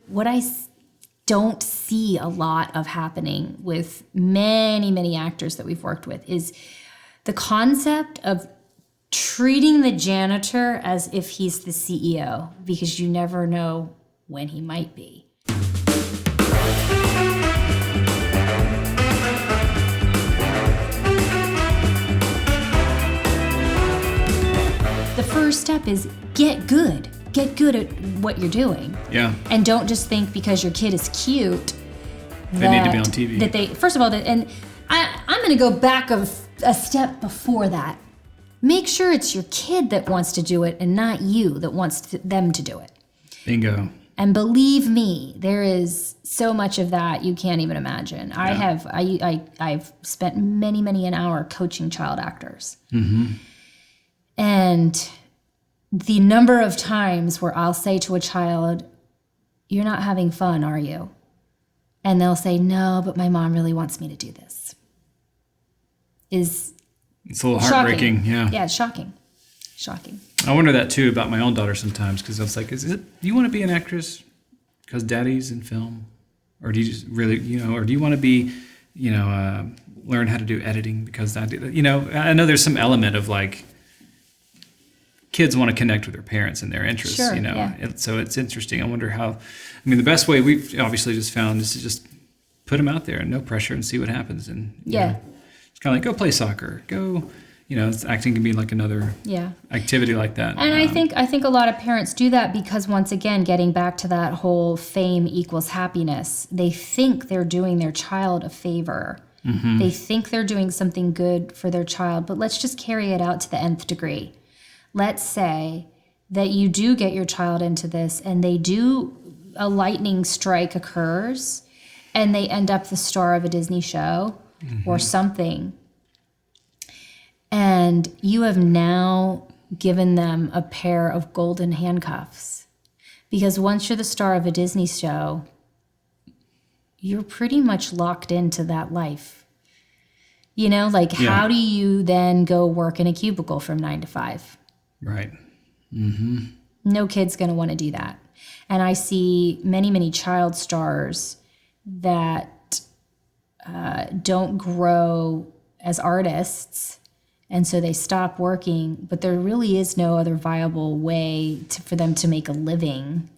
what I don't see a lot of happening with many, many actors that we've worked with is the concept of treating the janitor as if he's the CEO, because you never know when he might be. The first step is get good. Get good at what you're doing. Yeah. And don't just think because your kid is cute they need to be on TV. That they, first of all, and I'm going to go back a step before that. Make sure it's your kid that wants to do it and not you that wants them to do it. Bingo. And believe me, there is so much of that you can't even imagine. Yeah. I've spent many an hour coaching child actors. Mm-hmm. And the number of times where I'll say to a child, "You're not having fun, are you?" And they'll say, "No, but my mom really wants me to do this." It's a little heartbreaking. Shocking. Yeah. Yeah, it's shocking. Shocking. I wonder that too about my own daughter sometimes, because I was like, do you want to be an actress because daddy's in film? Or do you just really, or do you want to be, learn how to do editing because I know there's some element of like, kids want to connect with their parents and their interests, sure, yeah. So it's interesting. I wonder the best way we've obviously just found is to just put them out there and no pressure and see what happens. And it's kind of like, go play soccer, go, acting can be like another activity like that. And I think a lot of parents do that because, once again, getting back to that whole fame equals happiness, they think they're doing their child a favor. Mm-hmm. They think they're doing something good for their child, but let's just carry it out to the nth degree. Let's say that you do get your child into this and a lightning strike occurs and they end up the star of a Disney show or something. And you have now given them a pair of golden handcuffs. Because once you're the star of a Disney show, you're pretty much locked into that life. How do you then go work in a cubicle from 9 to 5? Right. Mm-hmm. No kid's going to want to do that. And I see many child stars that don't grow as artists, and so they stop working, but there really is no other viable way for them to make a living.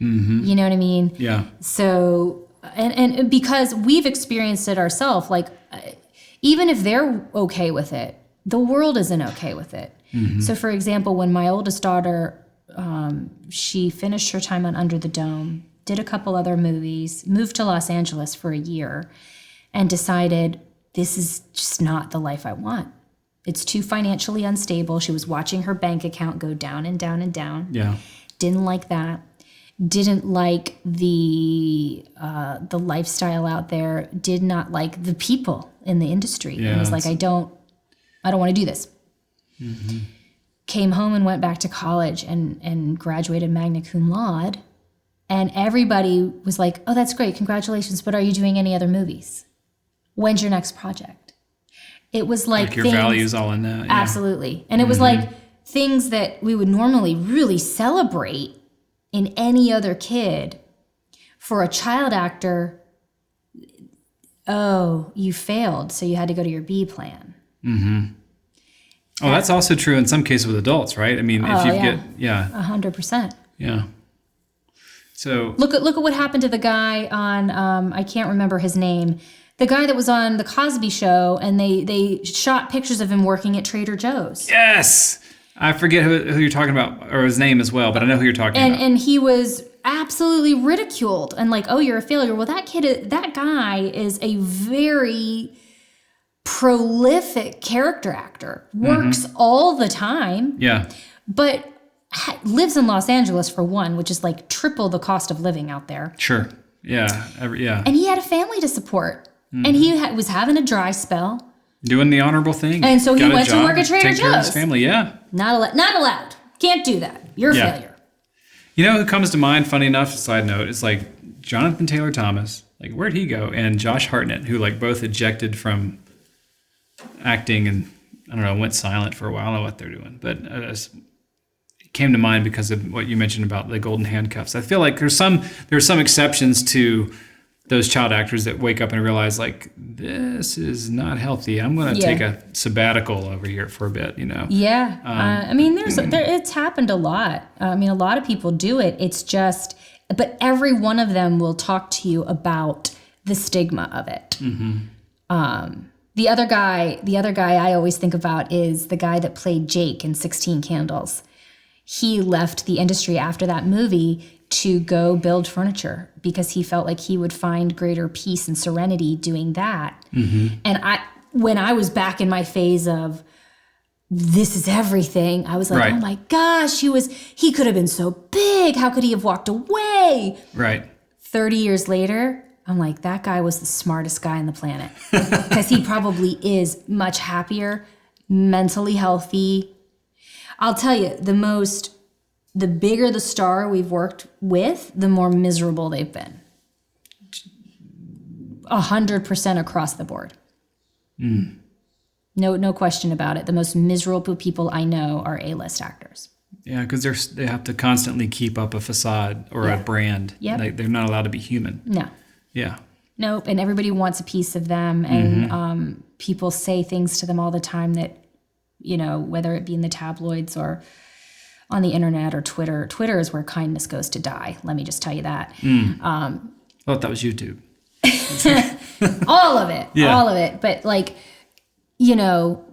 Mm-hmm. You know what I mean? Yeah. So, and because we've experienced it ourselves, like, even if they're okay with it, the world isn't okay with it. Mm-hmm. So, for example, when my oldest daughter, she finished her time on Under the Dome, did a couple other movies, moved to Los Angeles for a year, and decided, this is just not the life I want. It's too financially unstable. She was watching her bank account go down and down and down. Yeah. Didn't like that. Didn't like the lifestyle out there. Did not like the people in the industry. Yeah, and was like, I don't want to do this. Mm-hmm. Came home and went back to college and graduated magna cum laude. And everybody was like, "Oh, that's great. Congratulations. But are you doing any other movies? When's your next project?" It was like your values all in that. Yeah. Absolutely. And it was like things that we would normally really celebrate in any other kid. For a child actor, oh, you failed, so you had to go to your B plan. Mm-hmm. Oh, that's also true in some cases with adults, right? I mean, if you get 100%. Yeah. So look at what happened to the guy on I can't remember his name. The guy that was on the Cosby Show, and they shot pictures of him working at Trader Joe's. Yes, I forget who you're talking about, or his name as well, but I know who you're talking about. And he was absolutely ridiculed and like, "Oh, you're a failure." Well, that guy is a very prolific character actor. Works all the time. Yeah. But lives in Los Angeles for one, which is like triple the cost of living out there. Sure. Yeah. And he had a family to support. And he was having a dry spell. Doing the honorable thing. And so he went to work at Trader Joe's. Take care of his family, yeah. Not allowed. Can't do that. You're a failure. You know who comes to mind, funny enough, side note, it's like Jonathan Taylor Thomas. Like, where'd he go? And Josh Hartnett, who like both ejected from acting and, I don't know, went silent for a while. I don't know what they're doing. But came to mind because of what you mentioned about the golden handcuffs. I feel like there's some exceptions to those child actors that wake up and realize, like, this is not healthy. I'm going to take a sabbatical over here for a bit, you know? Yeah. I mean, it's happened a lot. I mean, a lot of people do it. It's just, but every one of them will talk to you about the stigma of it. The other guy I always think about is the guy that played Jake in 16 Candles. He left the industry after that movie to go build furniture because he felt like he would find greater peace and serenity doing that. And when I was back in my phase of this is everything, I was like, oh my gosh, he could have been so big. How could he have walked away? Right. 30 years later, I'm like, that guy was the smartest guy on the planet because he probably is much happier, mentally healthy. I'll tell you, the bigger the star we've worked with, the more miserable they've been. 100% across the board. No question about it. The most miserable people I know are A-list actors. Yeah, because they have to constantly keep up a facade or a brand. Yep. They're not allowed to be human. No. Yeah. Nope. And everybody wants a piece of them. And people say things to them all the time that, you know, whether it be in the tabloids or on the internet or Twitter. Twitter is where kindness goes to die. Let me just tell you that. I thought that was YouTube. All of it. Yeah. All of it. But like, you know,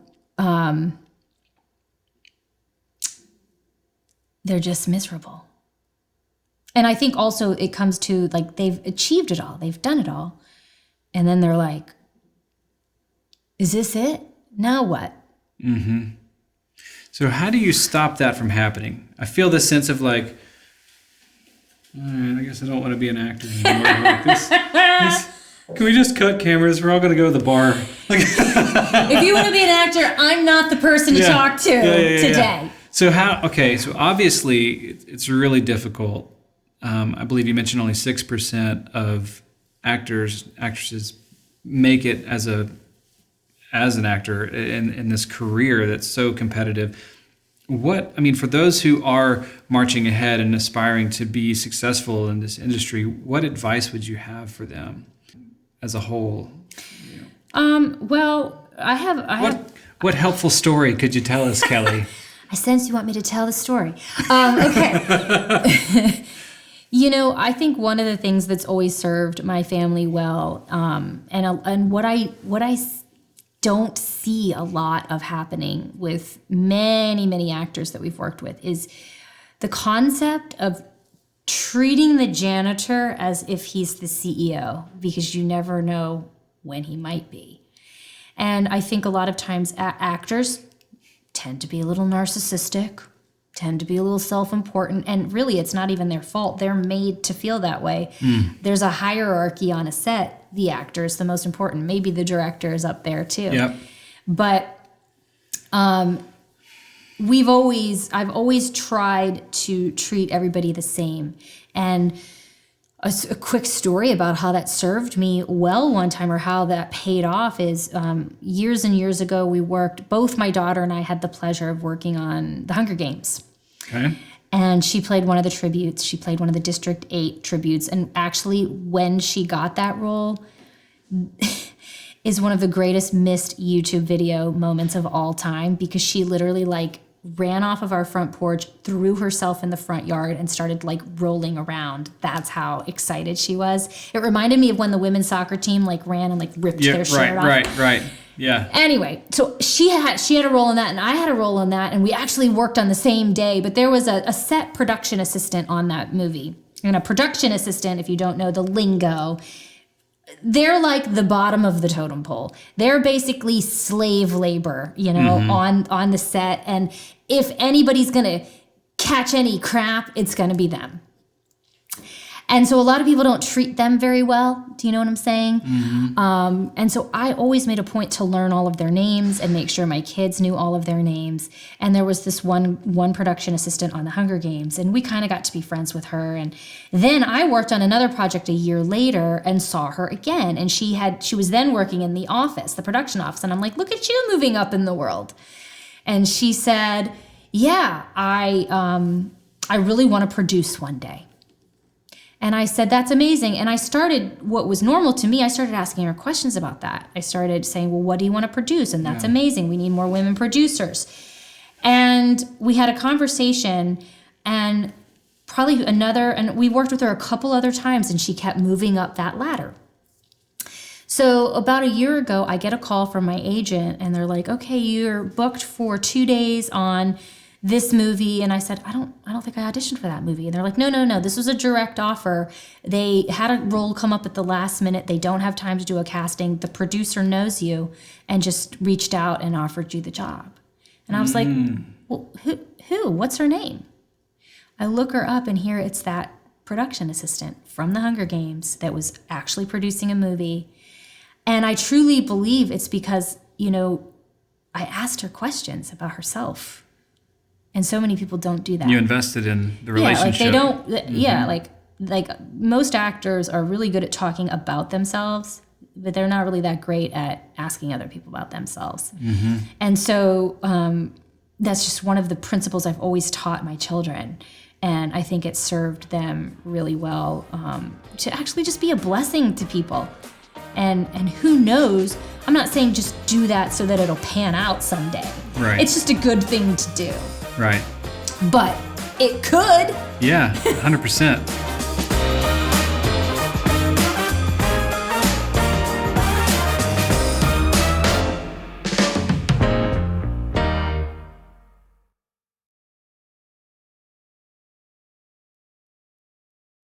they're just miserable. And I think also it comes to like they've achieved it all. They've done it all. And then they're like, is this it? Now what? So how do you stop that from happening? I feel this sense of like, all right, I guess I don't want to be an actor anymore. Like this, can we just cut cameras? We're all going to go to the bar. If you want to be an actor, I'm not the person to talk to today. Yeah. So so obviously it's really difficult. I believe you mentioned only 6% of actresses make it as an actor in this career that's so competitive. For those who are marching ahead and aspiring to be successful in this industry, what advice would you have for them as a whole? Well, I have. What helpful story could you tell us, Kelly? I sense you want me to tell the story. Okay. You know, I think one of the things that's always served my family well, and what I don't see a lot of happening with many actors that we've worked with is the concept of treating the janitor as if he's the CEO, because you never know when he might be. And I think a lot of times actors tend to be a little narcissistic, tend to be a little self-important, and really it's not even their fault. They're made to feel that way. There's a hierarchy on a set. The actor is the most important. Maybe the director is up there too. Yep. But I've always tried to treat everybody the same. And a quick story about how that served me well one time, or how that paid off, is years and years ago both my daughter and I had the pleasure of working on the Hunger Games. Okay. And she played one of the tributes. She played one of the District 8 tributes. And actually, when she got that role, is one of the greatest missed YouTube video moments of all time, because she literally ran off of our front porch, threw herself in the front yard, and started rolling around. That's how excited she was. It reminded me of when the women's soccer team ran and ripped their shirt off. Right. Yeah. Anyway, so she had a role in that, and I had a role in that, and we actually worked on the same day. But there was a set production assistant on that movie. And a production assistant, if you don't know the lingo, they're like the bottom of the totem pole. They're basically slave labor, on the set. And if anybody's going to catch any crap, it's going to be them. And so a lot of people don't treat them very well. Do you know what I'm saying? And so I always made a point to learn all of their names and make sure my kids knew all of their names. And there was this one production assistant on the Hunger Games, and we kind of got to be friends with her. And then I worked on another project a year later and saw her again. And she was then working in the office, the production office. And I'm like, look at you moving up in the world. And she said, yeah, I really want to produce one day. And I said, that's amazing. And I started, what was normal to me, I started asking her questions about that. I started saying, well, what do you want to produce? And that's amazing. We need more women producers. And we had a conversation, and and we worked with her a couple other times, and she kept moving up that ladder. So about a year ago, I get a call from my agent, and they're like, okay, you're booked for 2 days on this movie. And I said, I don't think I auditioned for that movie. And they're like, no, this was a direct offer. They had a role come up at the last minute. They don't have time to do a casting. The producer knows you and just reached out and offered you the job. And I was like, well, who? What's her name? I look her up, and here it's that production assistant from the Hunger Games that was actually producing a movie. And I truly believe it's because, I asked her questions about herself. And so many people don't do that. You invested in the relationship. Yeah, like they don't. Yeah, like most actors are really good at talking about themselves, but they're not really that great at asking other people about themselves. Mm-hmm. And so that's just one of the principles I've always taught my children, and I think it served them really well to actually just be a blessing to people. And who knows? I'm not saying just do that so that it'll pan out someday. Right. It's just a good thing to do. Right. But it could. Yeah, 100%.